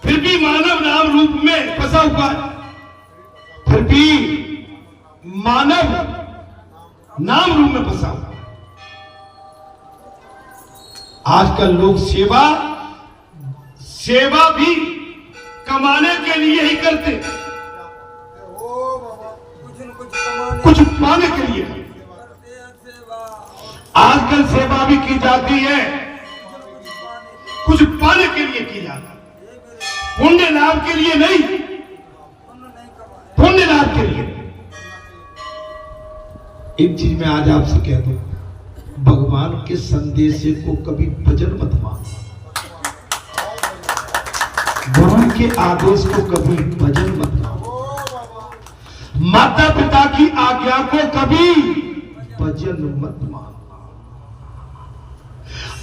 फिर भी मानव नाम रूप में फंसा हुआ है, फिर भी मानव नाम रूप में फंसा हुआ है। आजकल लोग सेवा भी कमाने के लिए ही करते, कुछ पाने के लिए। आजकल सेवा भी की जाती है, कुछ पाने के लिए की जाती है, पुण्य लाभ के लिए नहीं, पुण्य लाभ के लिए। एक चीज मैं आज आपसे कह दूं, भगवान के संदेश को कभी भजन मत मानो, गुरु के आदेश को कभी भजन मत मानो, माता पिता की आज्ञा को कभी भजन मत मानो,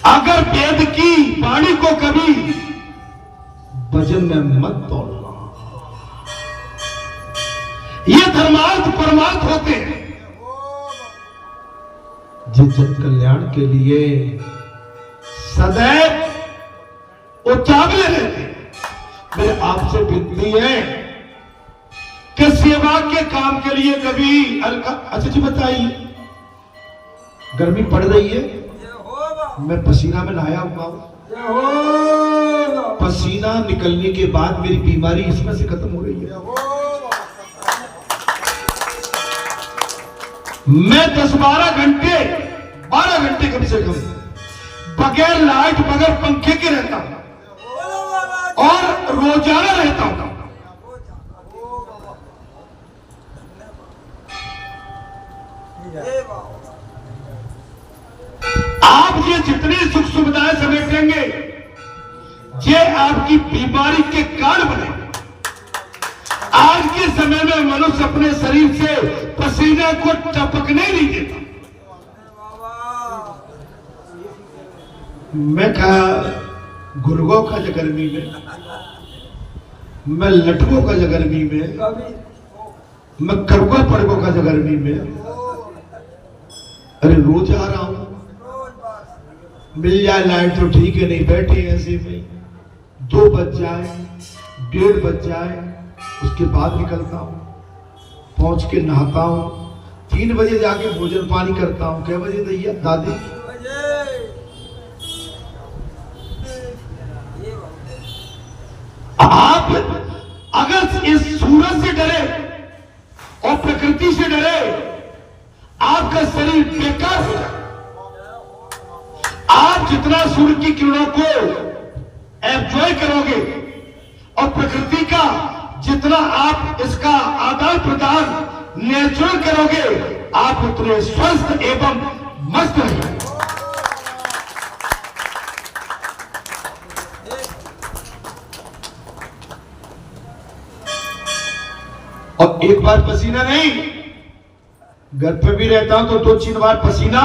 अगर वेद की वाणी को कभी भजन में मत तोड़ना। ये धर्मार्थ परमार्थ होते हैं जो जन कल्याण के लिए सदैव उचावले रहते हैं। मेरे आपसे विनती है कि सेवा के काम के लिए कभी अच्छा जी बताइए, गर्मी पड़ रही है, मैं पसीना में नहाया हुआ हूं, पसीना निकलने के बाद मेरी बीमारी इसमें से खत्म हो रही है। मैं 10-12 घंटे 12 घंटे कम से कम बगैर लाइट बगैर पंखे के रहता हूं और रोजाना रहता हूं। आप ये जितनी सुख सुविधाएं समेटेंगे ये आपकी बीमारी के कारण बने। आज के समय में मनुष्य अपने शरीर से पसीने को टपकने नहीं देता। मैं कहा गुर्गों का जो गर्मी में, मैं लटकों का जो गर्मी में, मैं करगो पड़गों का जो गर्मी में, अरे रोज आ रहा हूं, मिल जाए लाइट तो ठीक है, नहीं बैठे ऐसे में 2 बज जाए 1:30 बज जाए, उसके बाद निकलता हूं, पहुंच के नहाता हूं, 3 बजे जाके भोजन पानी करता हूं। क्या बजे दैया दादी? आप अगर इस सूरज से डरे और प्रकृति से डरे, आपका शरीर बेकार हो जाए। आप जितना सूर्य की किरणों को एंजॉय करोगे और प्रकृति का जितना आप इसका आदान प्रदान नेचुरल करोगे, आप उतने स्वस्थ एवं मस्त रहेंगे। और एक बार पसीना नहीं, घर पे भी रहता हूं तो 2-3 बार पसीना।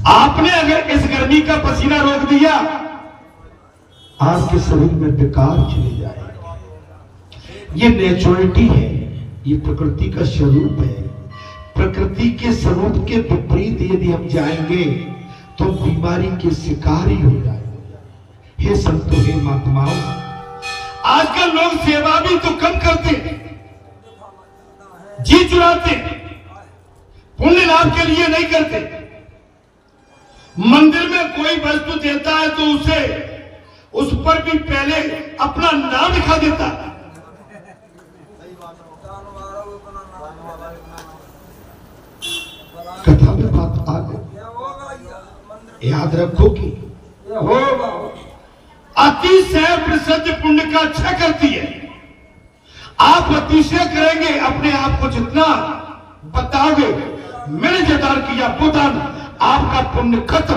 आपने अगर इस गर्मी का पसीना रोक दिया, आपके शरीर में विकार चले जाएगा। ये नेचुरलिटी है, ये प्रकृति का स्वरूप है। प्रकृति के स्वरूप के विपरीत यदि हम जाएंगे तो बीमारी के शिकार ही हो जाएंगे। हे संतों, हे महात्माओं, आजकल लोग सेवा भी तो कम करते हैं, जी चुराते हैं, पुण्य लाभ के लिए नहीं करते। मंदिर में कोई वस्तु देता है तो उसे उस पर भी पहले अपना नाम लिखा देता है। कथा में बात आ गई, याद रखो कि अतिशय प्रसिद्ध पुण्य का अच्छा करती है। आप अतिशय करेंगे, अपने आप को जितना बताओगे मैंने जतार किया पुतान, आपका पुण्य खत्म।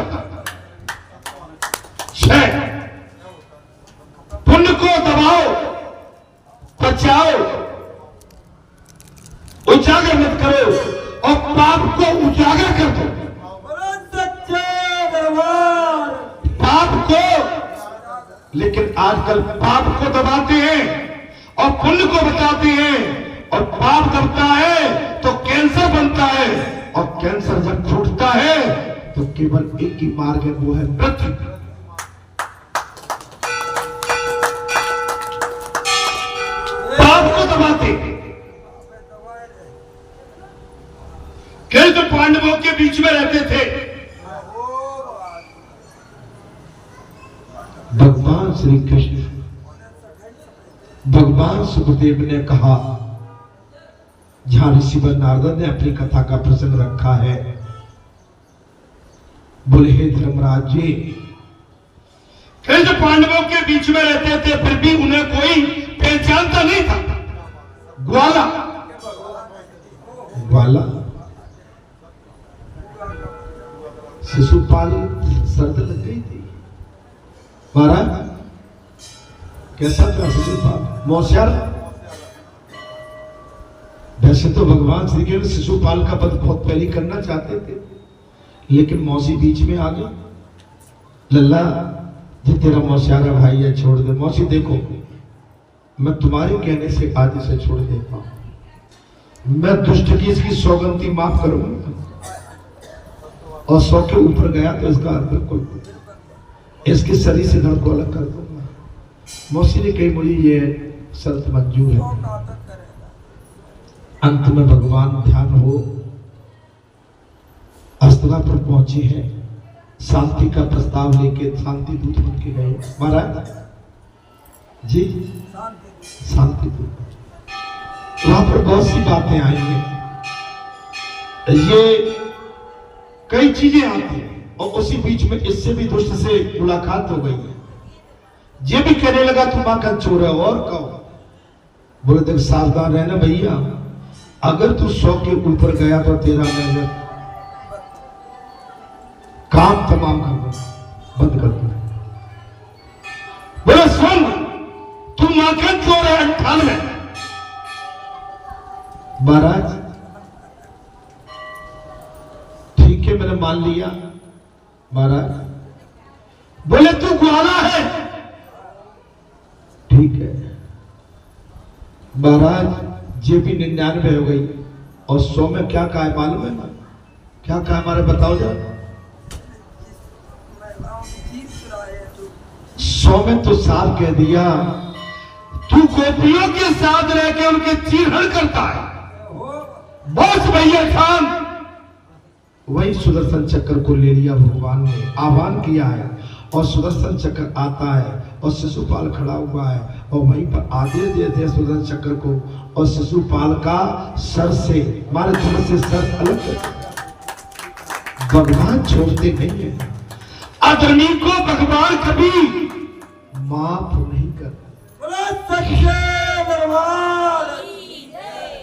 पुण्य को दबाओ, बचाओ, उजागर मत करो और पाप को उजागर कर दो। पाप को, लेकिन आजकल पाप को दबाते हैं और पुण्य को बताते हैं, और पाप दबता है तो कैंसर बनता है, और कैंसर जब छूटता है तो केवल एक ही मार्ग है, वो है मृत्यु। श्री कृष्ण भगवान सुखदेव ने कहा, जहां ऋषिवर नारद ने अपनी कथा का प्रसंग रखा है, बोले हे धर्मराज जी, कृष्ण पांडवों के बीच में रहते थे, फिर भी उन्हें कोई पहचानता नहीं था। ग्वाला ग्वाला शिशुपाल शर्त लग गई थी। महाराज कैसा था शिशुपाल? मौसियार। वैसे तो भगवान श्री कृष्ण शिशुपाल का वध बहुत पहले करना चाहते थे, लेकिन मौसी बीच में आ गई। लल्ला जी तेरा मौसियारा भाई है, छोड़ दे। मौसी देखो, मैं तुम्हारे कहने से आज इसे छोड़ देता हूं। मैं दुष्ट की इसकी सौगंधी माफ करूंगा, और 100 के ऊपर गया तो इसका बिल्कुल इसके शरीर से धड़ को अलग कर दूंगा। मौसी ने कही, मुझे ये शर्त मंजूर है। अंत में भगवान ध्यान हो हस्तिनापुर पहुंची है, शांति का प्रस्ताव लेके शांति दूत बन के गए। महाराज जी शांति दूत, वहां पर बहुत सी बातें आई हैं, ये कई चीजें आती हैं, और उसी बीच में इससे भी दुष्ट से मुलाकात हो गई है। ये भी कहने लगा तुम का चोर है, और कहो। बोले देख सावधान रहना भैया, अगर तू 100 के ऊपर गया तो तेरा मैं काम तमाम कर दूं, बंद कर दूं। बोले सुन, तू माखन चोर है 98। महाराज ठीक है, मैंने मान लिया। महाराज बोले तू ग्वाला है, ठीक है। महाराज ये भी 99 हो गई, और 100 में क्या कहा है मालूम है? क्या कहा हमारे बताओ जरा। 100 में तो साफ कह दिया, तू गोपियों के साथ रह के उनके चीरहरण करता है। बस भैया खान। वही सुदर्शन चक्र को ले लिया भगवान ने, आह्वान किया है, और सुदर्शन चक्र आता है, और शिशुपाल खड़ा हुआ है, और वहीं पर आदेश देते हैं सुदर्शन चक्र को, और शिशुपाल का सर से मारे थोड़े से सर अलग कर। भगवान छोड़ते नहीं है, अधर्मी को भगवान कभी माफ नहीं करता।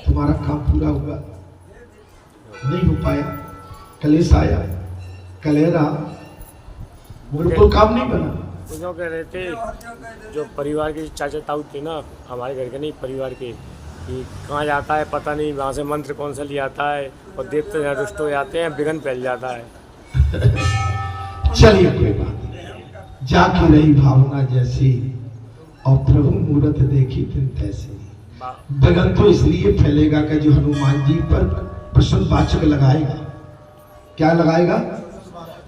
तुम्हारा काम पूरा हुआ, नहीं हो पाया, कलेश आया, कलेरा, बिल्कुल काम नहीं बना। जो कह रहे थे, जो परिवार के चाचा ताऊ थे ना, हमारे घर के नहीं परिवार के, कि कहाँ जाता है पता नहीं, वहाँ से मंत्र कौन सा ले आता है, और देवते यहाँ रुष्ट हो जाते हैं, विघ्न फैल जाता है। चलिए कोई बात नहीं, जाके रही भावना जैसी, और प्रभु मूर्त देखी फिर तैसी। विघ्न तो इसलिए फैलेगा कि जो हनुमान जी पर प्रश्नवाचक लगाएगा। क्या लगाएगा?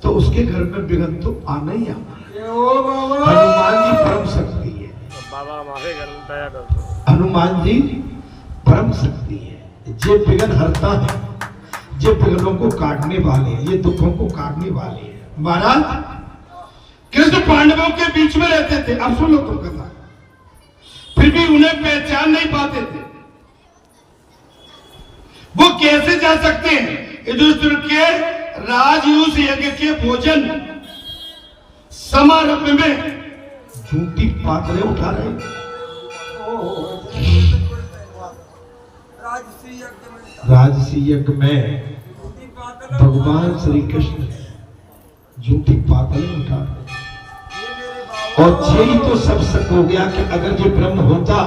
तो उसके घर में विघ्न तो आना ही आना। हनुमान जी परम शक्ति है, बाबा हमारे घर में दया कर दो। हनुमान जी परम शक्ति है, जे विघ्न हरता है, जे विघ्नों को काटने वाले, ये दुखों को काटने वाले हैं। महाराज कृष्ण पांडवों के बीच में रहते थे, अब सुन लो तो कथा, फिर भी उन्हें पहचान नहीं पाते थे। वो कैसे जा सकते हैं? युधिष्ठिर के राजयूष यज्ञ के भोजन समारोह में झूठी पात्रें उठा रहे, राजसी यज्ञ में भगवान श्री कृष्ण झूठी पात्रें उठा रहे, और यही तो सब शक हो गया कि अगर ये ब्रह्म होता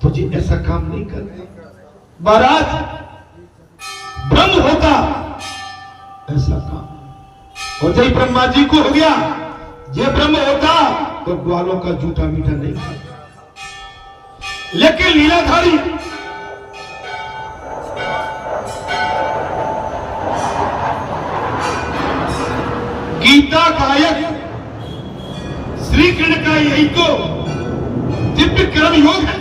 तो ये ऐसा काम नहीं करता। महाराज ब्रह्म होता ऐसा काम, और जय ब्रह्मा जी को हो गया, ये ब्रह्म होता तो ग्वालों का जूठा मीठा नहीं खाता। लेकिन लीलाधारी गीता गायक श्री कृष्ण का यही तो दिव्य कर्म योग है।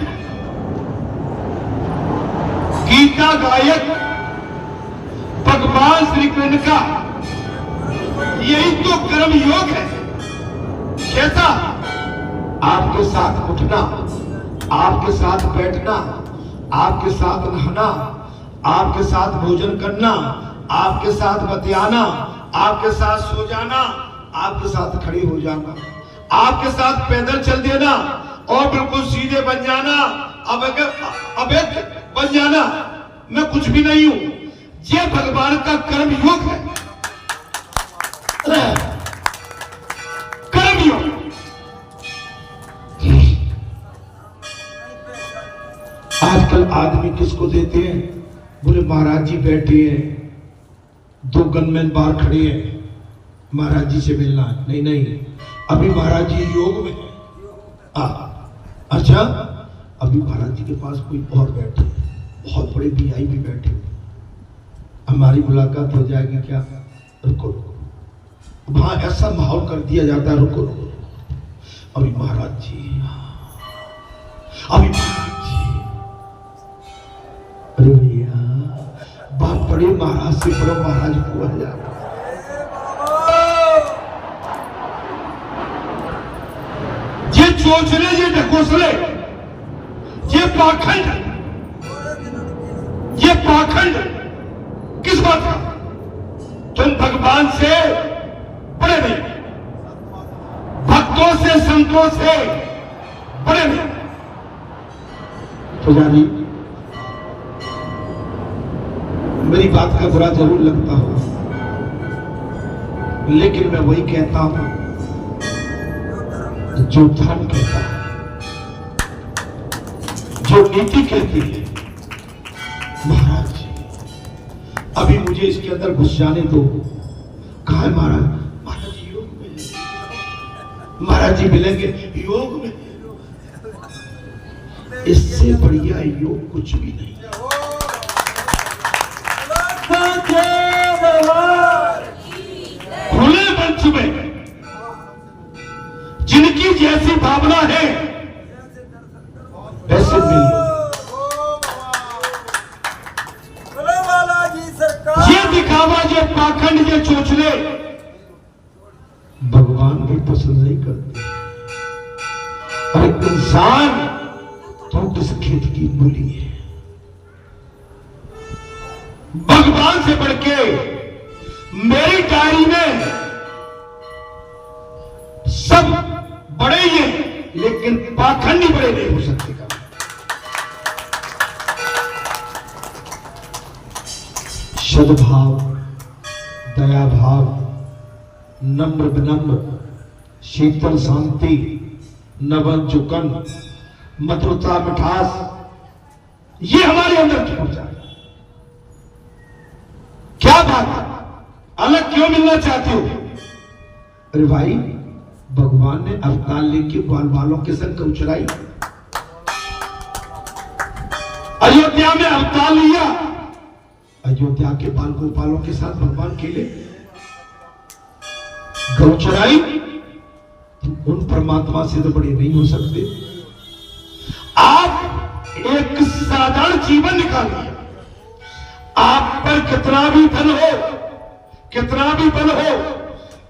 गीता गायक भगवान श्री कृष्ण का यही तो कर्म योग है। कैसा? आपके साथ उठना, आपके साथ बैठना, आपके साथ नहाना, आपके साथ भोजन करना, आपके साथ बतियाना, आपके साथ सो जाना, आपके साथ खड़े हो जाना, आपके साथ पैदल चल देना और बिल्कुल सीधे बन जाना। अब एक बन जाना, मैं कुछ भी नहीं हूं। ये भगवान का कर्म योग है, कर्म योग। आजकल आदमी किसको देते हैं? बोले महाराज जी बैठे हैं, 2 गनमैन बाहर खड़े हैं, महाराज जी से मिलना है। नहीं नहीं, अभी महाराज जी योग में है। अच्छा, अभी महाराज जी के पास कोई और बैठे, बहुत बड़े वीआईपी बैठे, हमारी मुलाकात हो जाएगी क्या? रुको रुको, वहां ऐसा माहौल कर दिया जाता है, रुको रुको, अभी महाराज जी, अभी महाराज जी। अरे भैया, बाप बड़े महाराज से बड़ो महाराज को आ जाता। ये चोचले, ये ढकोसले, ये पाखंड, ये पाखंड किस बात का? तुम भगवान से बड़े नहीं, भक्तों से संतों से बड़े नहीं। पुजारी, मेरी बात का बुरा जरूर लगता हो, लेकिन मैं वही कहता हूं जो धर्म कहता है, जो नीति कहती है। महाराज जी, अभी मुझे इसके अंदर घुस जाने दो। कहा है महाराज? महाराज जी योग में है। महाराज जी मिलेंगे योग में। इससे बढ़िया योग कुछ भी नहीं। खुले मंच में जिनकी जैसी भावना है वैसे मिल लो। ये दिखावा, ये पाखंड, ये चोचले भगवान भी पसंद नहीं करते। अरे इंसान तो किस खेत की मूली है? भगवान से बढ़ के मेरी डायरी में सब बड़े ही हैं, लेकिन पाखंडी बड़े नहीं हो सकते। सद्भाव, दया भाव, नम्र विनम्र, शीतल शांति, नवन चुकन, मधुरता मिठास, ये हमारे अंदर क्यों जाए? क्या बात है? अलग क्यों मिलना चाहते हो? अरे भाई, भगवान ने अवतार लेके बाल बालों के संग गौ चराई, अयोध्या में अवतार लिया, अयोध्या के बाल गोपालों के साथ भगवान खेले, गौ चराई। उन परमात्मा से तो बड़े नहीं हो सकते। आप एक साधारण जीवन निकालिए, आप पर कितना भी धन हो, कितना भी बल हो,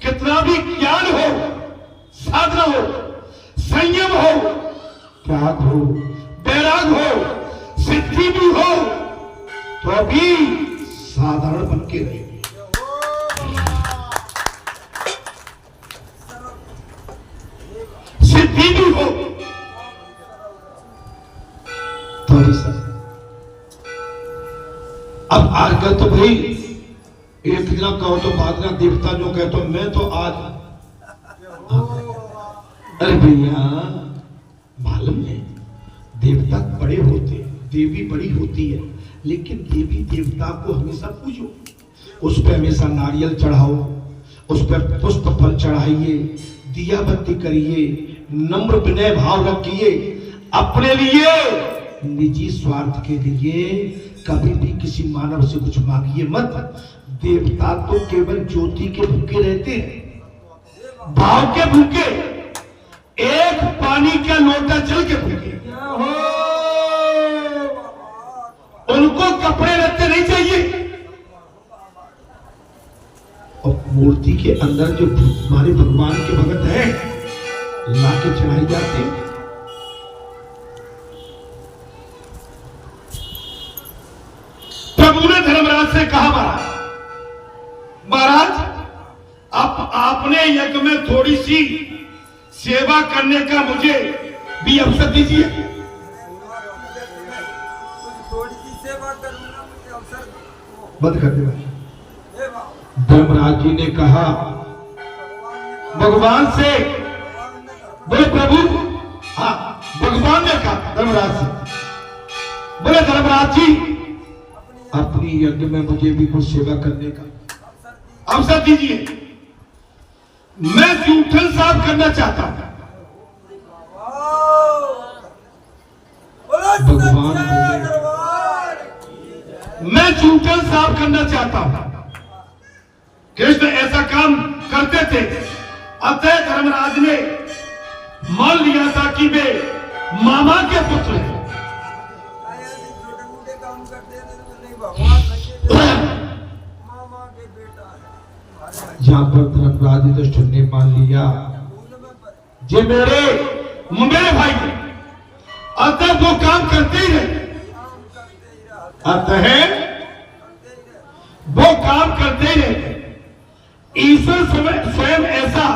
कितना भी ज्ञान हो, साधना हो, संयम हो, त्याग हो, बैराग हो, सिद्धि भी हो, तो अभी साधारण बन के रहेंगे। सिद्धि भी हो तो भी सर। अब आजकल तो भाई एक दिन कहो तो बाद में देवता जो कहे तो मैं तो आज, अरे भैया मालूम है, देवता बड़े होते, देवी बड़ी होती है, लेकिन देवी देवता को हमेशा पूजो, उस पर हमेशा नारियल चढ़ाओ, उस पर पुष्प फल चढ़ाइए, दिया बत्ती करिए, नम्र विनय भाव रखिए। अपने लिए, निजी स्वार्थ के लिए कभी भी किसी मानव से कुछ मांगिए मत। देवता तो केवल ज्योति के भूखे रहते हैं, भाव के भूखे, एक पानी का लोटा जल के भूखे। उनको कपड़े लत्ते नहीं चाहिए। और मूर्ति के अंदर जो हमारे भगवान के भगत हैं, लाके चढ़ाई जाती है। प्रभु ने धर्मराज से कहा, महाराज आपने यज्ञ में थोड़ी सी सेवा करने का मुझे भी अवसर दीजिए। थोड़ी सी सेवा करूंगा, मुझे अवसर बंद कर दे। धर्मराज जी ने कहा भगवान से, बोले प्रभु, हाँ भगवान ने कहा धर्मराज से, बोले धर्मराज जी अपनी यज्ञ में मुझे भी कुछ सेवा करने का अवसर दीजिए। मैं जूठन साफ करना चाहता हूं। भगवान बोले मैं जूठन साफ करना चाहता हूं। कृष्ण ऐसा काम करते थे। अतः धर्मराज ने मान लिया था कि वे मामा के पुत्र हैं। काम करते थे, भगवान मामा के बेटा है। जहां पर धर्मराज युधिष्ठिर ने मान लिया जे मेरे भाई थे, अतः वो काम करते ही रहे। अतः वो काम करते ही रहे। ईश्वर स्वयं ऐसा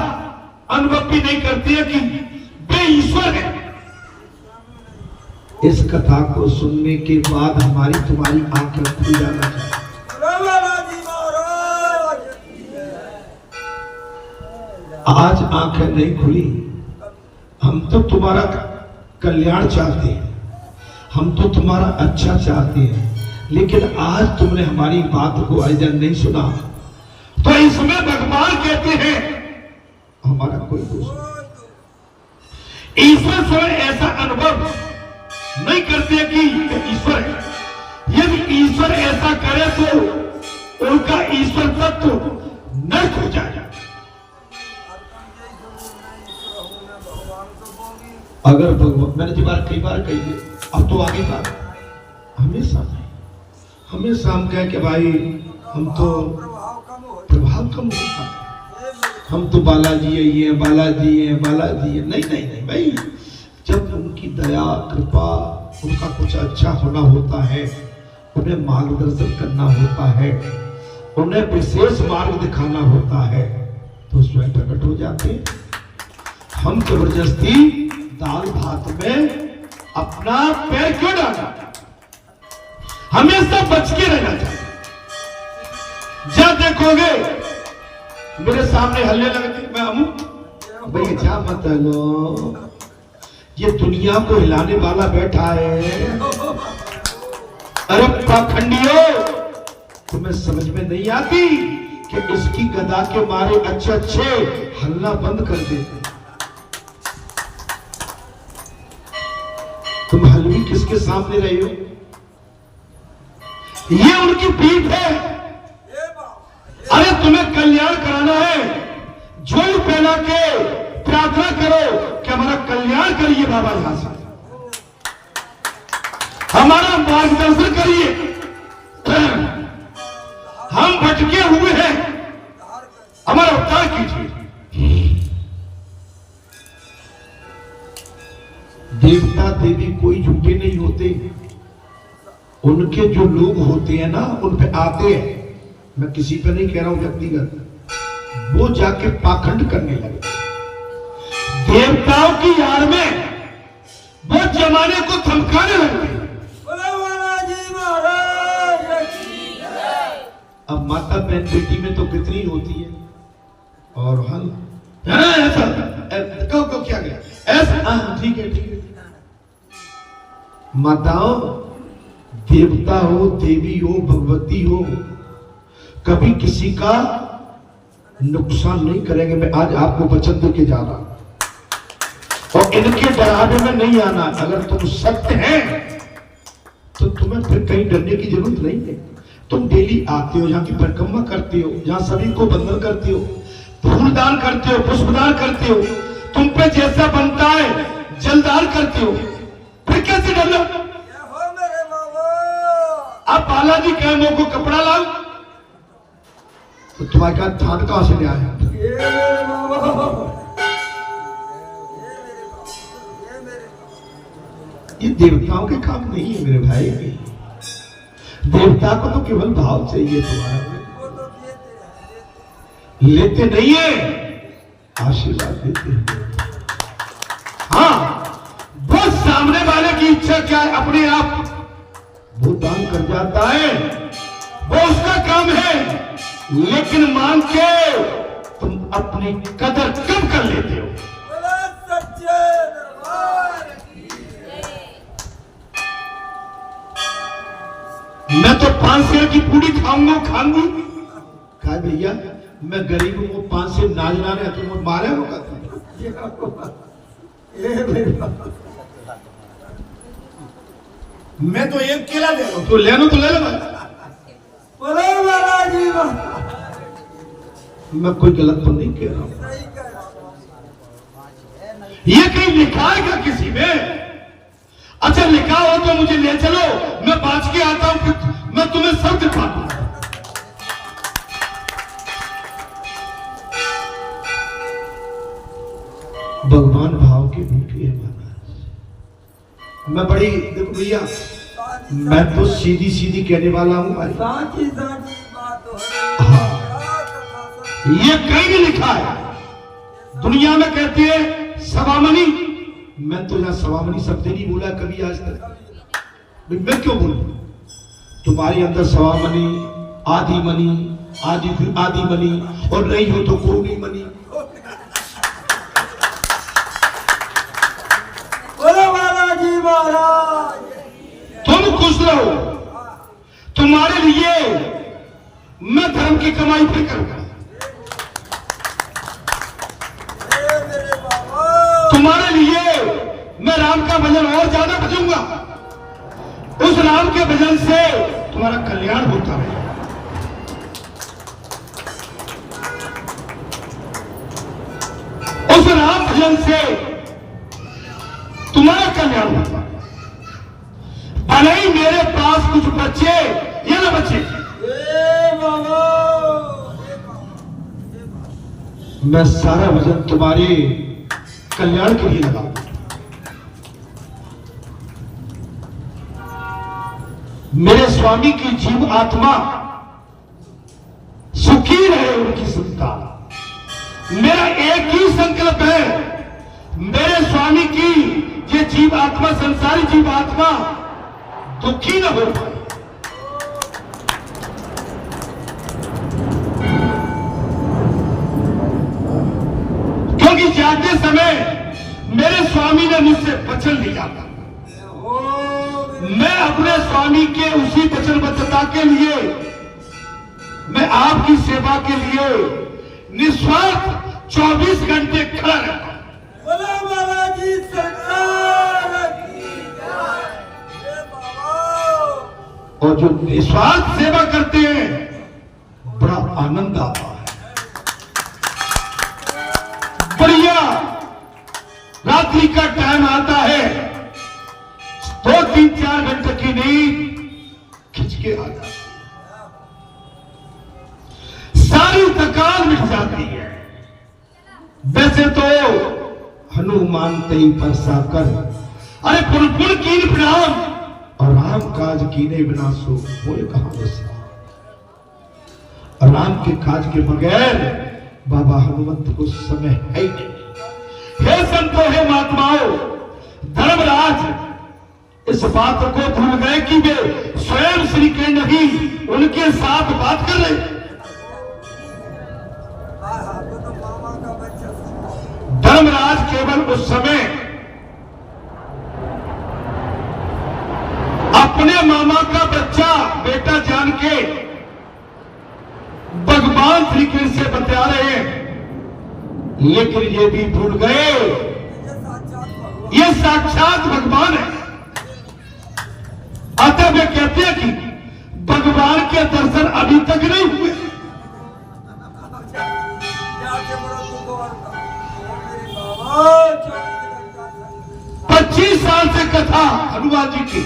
अनुभव भी नहीं करती है कि वे ईश्वर है। इस कथा को सुनने के बाद हमारी तुम्हारी आंखें खुल जाना चाहिए। आज आंखें नहीं खुली। हम तो तुम्हारा कल्याण चाहते हैं, हम तो तुम्हारा अच्छा चाहते हैं, लेकिन आज तुमने हमारी बात को अध्ययन नहीं सुना, तो इसमें भगवान कहते हैं हमारा कोई दोष नहीं। ईश्वर स्वयं ऐसा अनुभव नहीं करते कि ईश्वर है। यदि ईश्वर ऐसा करे तो उनका ईश्वर तत्व नष्ट हो जाएगा। अगर भगवान, मैंने जी बार कई बार कही है, अब तो आगे बात हमेशा हम कहें कि भाई हम तो प्रभाव कम होता है, हम तो बालाजी है, बालाजी है, बालाजी है। नहीं नहीं नहीं भाई, जब उनकी दया कृपा, उनका कुछ अच्छा होना होता है, उन्हें मार्गदर्शन करना होता है, उन्हें विशेष मार्ग दिखाना होता है, तो स्वयं प्रकट हो जाते हैं। हम जबरदस्ती दाल भात में अपना पैर क्यों डालना? हमेशा बच के रहना चाहिए। जब देखोगे मेरे सामने हल्ले लगते, मैं अमू भाई क्या मत लो, ये दुनिया को हिलाने वाला बैठा है। अरे पाखंडियों, तुम्हें समझ में नहीं आती कि इसकी गदा के मारे अच्छे अच्छे हल्ला बंद कर देते। तुम हलवी किसके सामने रहे हो? ये उनकी पीठ है। अरे तुम्हें कल्याण कराना है, झोल फैला के प्रार्थना करो कि हमारा कल्याण करिए बाबा, यहां से हमारा मार्गदर्शन करिए। हम भटके हुए हैं, हमारा उद्धार कीजिए। देवता देवी कोई झूठे नहीं होते, उनके जो लोग होते हैं ना उन पे आते हैं। मैं किसी पे नहीं कह रहा हूं व्यक्तिगत, वो जाके पाखंड करने लगे देवताओं की यार में, वो जमाने को थमकाने लगे। अब माता बहन बेटी में तो कितनी होती है, और हम ऐसा कहो क्या गया ऐसा, ठीक है ठीक है। माताओं, देवता हो, देवी हो, भगवती हो, कभी किसी का नुकसान नहीं करेंगे। मैं आज आपको वचन देके जा रहा हूं, और इनके डरावे में नहीं आना। अगर तुम सत्य हैं तो तुम्हें फिर कहीं डरने की जरूरत नहीं है। तुम डेली आते हो, यहाँ की परिक्रमा करते हो, जहाँ सभी को वंदन करते हो, फूल दान करते हो, पुष्प दान करते हो, तुम पे जैसा बनता है जलदान करते हो, फिर कैसे डरना? अब बालाजी कहे मो को कपड़ा लाओ, तो तुम्हारे का थान कहां से ले आया? देवताओं के काम नहीं है मेरे भाई। देवता को तो केवल भाव चाहिए तुम्हारा, वो तो देते हैं, लेते नहीं है, आशीर्वाद देते हैं। हाँ, वो सामने वाले की इच्छा क्या है अपने आप वो दान कर जाता है, वो उसका काम है। लेकिन मान के तुम अपनी कदर कब कर लेते हो? बोला सच्चे दरबार की मैं तो 5 सेर की पूरी खाऊंगा खाऊंगी। कहा भैया मैं गरीब हूं, 5 सेर नाच ना रहे तुम मारे होगा। मैं तो एक केला दे रहा हूं, तो ले लो तो ले लो। बोलो महाराज जी वाह, मैं कोई गलत तो नहीं कह रहा हूं। सही कह रहा हूं। ये कहीं लिखा है किसी में? अच्छा लिखा हो तो मुझे ले चलो, मैं बाज के आता हूं, फिर मैं तुम्हें सब दिखा दूंगा। भगवान भाव के भूखे है महाराज। मैं बड़ी देखो भैया, मैं तो सीधी सीधी कहने वाला हूं भाई। साची साची बात हो रही हाँ। है। ये कहीं भी लिखा है। दुनिया में कहती है सवामनी, मैं तो यहां सवामनी शब्द नहीं बोला कभी आज तक। मैं क्यों बोलूं? तुम्हारे अंदर सवामनी, आदि मनी, आदि मनी और नहीं हो तो कोनी मनी। बोलो महाराज जी महाराज, तुम खुश रहो, तुम्हारे लिए मैं धर्म की कमाई भी करूंगा। ए मेरे बाबा, तुम्हारे लिए मैं राम का भजन और ज्यादा भजूंगा। उस राम के भजन से तुम्हारा कल्याण होता है। उस राम भजन से तुम्हारा कल्याण होता है। भले ही मेरे पास कुछ बच्चे या ना बच्चे, ए बाबा, मैं सारा भजन तुम्हारे कल्याण के लिए लगाऊंगा। मेरे स्वामी की जीव आत्मा सुखी रहे, उनकी संतान। मेरा एक ही संकल्प है, मेरे स्वामी की ये जीव आत्मा, संसारी जीव आत्मा दुखी न हो पाए। क्योंकि जाते समय मेरे स्वामी ने मुझसे वचन लिया था। मैं अपने स्वामी के उसी वचनबद्धता के लिए, मैं आपकी सेवा के लिए निस्वार्थ 24 घंटे खड़ा रहता हूं। बोलो महाराज जी सरकार की जय। ए बाबा, और जो निस्वार्थ सेवा करते हैं बड़ा आनंद आता है। बढ़िया रात्रि का टाइम आता है, 2, 3, 4 घंटे की नींद खिंच के आ जाती है, सारी थकान मिट जाती है। वैसे तो हनुमान तई पर साकर, अरे पुरपुर कीन प्रणाम और राम काज कीने विनाशो बोले कहां बसा। राम के काज के बगैर बाबा हनुमंत को समय है ही नहीं। हे संतो, हे महात्माओं, धर्मराज इस बात को भूल गए कि वे स्वयं श्री कृष्ण ही उनके साथ बात कर रहे। हाँ, वो तो मामा का बच्चा था। धर्मराज केवल उस समय अपने मामा का बच्चा बेटा जान के भगवान श्री कृष्ण से बता रहे हैं, लेकिन ये भी भूल गए ये साक्षात भगवान। ये साक्षात भगवान है। अतः वे कहते हैं कि भगवान के दर्शन अभी तक नहीं हुए। जाके बड़ा दुख होता। ओ मेरे बाबा, 25 साल से कथा हनुमान जी की,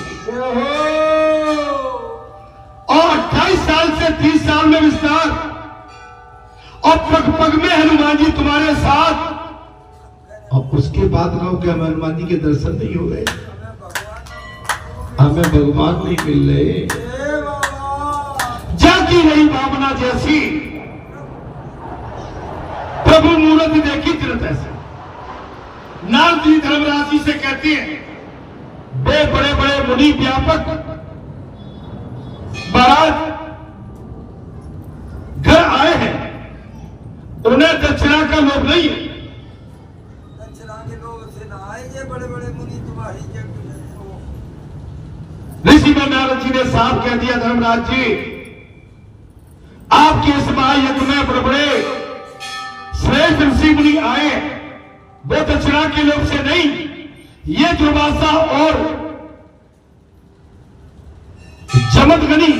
और 28 साल से 30 साल में विस्तार, और पग पग में हनुमान जी तुम्हारे साथ। और उसके बाद कहो कि हनुमान जी के दर्शन नहीं हो गए। हमें भगवान नहीं मिल रहे। ए बाबा जाती रही भावना जैसी, प्रभु मूर्ति देखी तीर्थ ऐसे। नारद जी धर्मराज जी से कहते हैं, वे बड़े बड़े मुनि व्यापक महाराज घर आए हैं, उन्हें दक्षिणा का लोभ नहीं है। दक्षिणा के लोग से ना आएंगे, बड़े बड़े मुनि तुम्हारी जग ऋषि नारद जी ने साफ कह दिया, धर्मराज जी आपके इस महायज्ञ में बड़े बड़े श्रेष्ठ ऋषि मुनि आए, वो दक्षिणा के लोभ से नहीं, ये दुर्वासा और जमदग्नि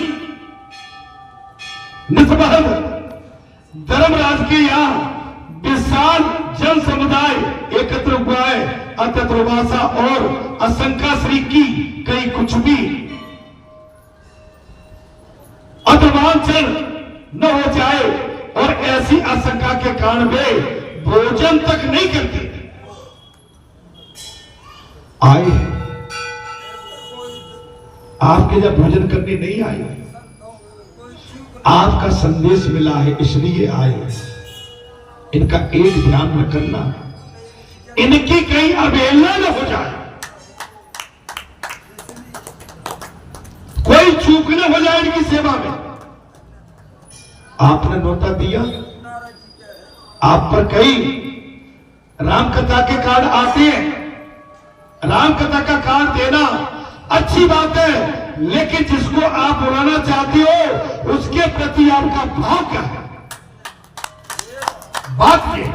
निष्बहल धर्मराज के यहां विशाल जन समुदाय एकत्र हुआ है, अतः दुर्वासा और असंख्या श्री की कहीं कुछ भी अधवांचल न हो जाए, और ऐसी आशंका के कारण वे भोजन तक नहीं करते। आए आपके जब भोजन करने नहीं आए, आपका संदेश मिला है इसलिए आए। इनका एक ध्यान न करना, इनकी कहीं अवहेलना न हो जाए, कोई चूक न हो जाए इनकी सेवा में। आपने नोटा दिया, आप पर कई राम कथा के कार्ड आते हैं। राम कथा का कार्ड देना अच्छी बात है, लेकिन जिसको आप बुलाना चाहते हो उसके प्रति आपका भाव क्या है? बात ये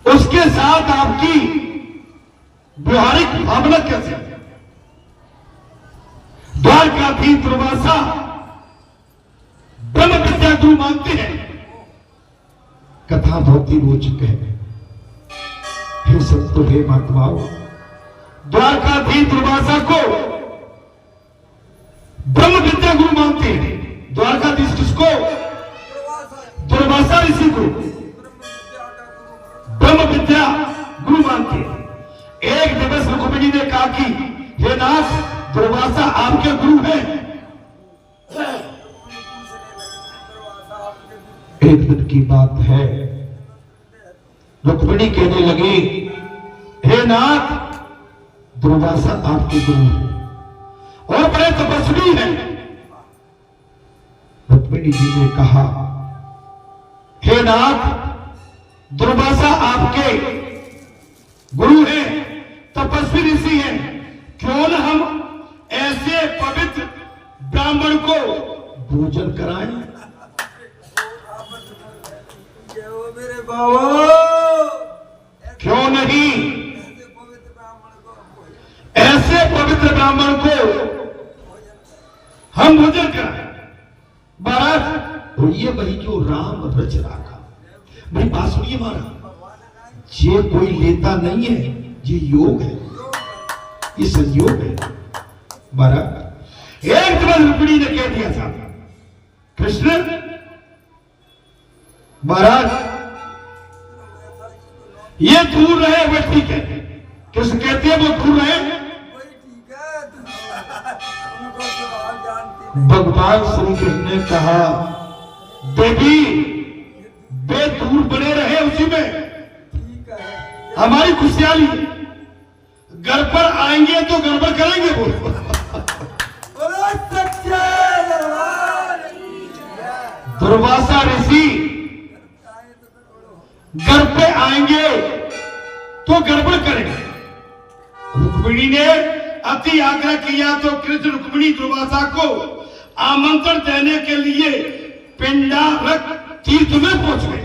उसके साथ आपकी व्यवहारिक भावना कैसे है? द्वारकाधीश दुर्वासा ब्रह्म विद्या गुरु मानते हैं। कथा बहुत ही रोचक है। हे संतो, हे महात्माओं, द्वारकाधीश दुर्वासा को ब्रह्म विद्या गुरु मानते हैं। द्वारकाधीश किसको? दुर्वासा ऋषि को ब्रह्म विद्या गुरु मानते हैं। एक दिवस रुक्मिणी ने कहा कि हे नाथ, दुर्वासा आपके गुरु हैं। एक दिन की बात है, रुक्मिणी कहने लगी, हे नाथ, दुर्वासा आपके गुरु हैं और बड़े तपस्वी हैं। रुक्मिणी जी ने कहा, हे नाथ, दुर्वासा आपके गुरु हैं, तपस्वी ऋषि हैं, क्यों न हम ऐसे पवित्र ब्राह्मण को भोजन कराएं? मेरे बाबा क्यों नहीं ऐसे पवित्र ब्राह्मण को हम भोजन कराएं? महाराज, और ये वही जो राम रच रखा। मेरी बात सुनिए महाराज, ये कोई लेता नहीं है, ये योग है, ये संयोग है। महाराज, एक दिन रुक्मिणी ने कह दिया था, कृष्ण महाराज, ये दूर रहे वो ठीक है। कृष्ण कहते हैं वो दूर रहे, ठीक है, उनको सवाल जानती नहीं। भगवान श्री कृष्ण ने कहा, देवी वे दूर बने रहे उसी में, ठीक है, हमारी खुशहाली है। घर पर आएंगे तो गड़बड़ करेंगे वो। बोलो सच्चे दरबार की जय। दुर्वासा ऋषि घर पे आएंगे तो गड़बड़ करेंगे। रुक्मिणी ने अति आग्रह किया तो कृष्ण रुक्मिणी दुर्वासा को आमंत्रण देने के लिए पिंडारक तीर्थ में पहुंच गए।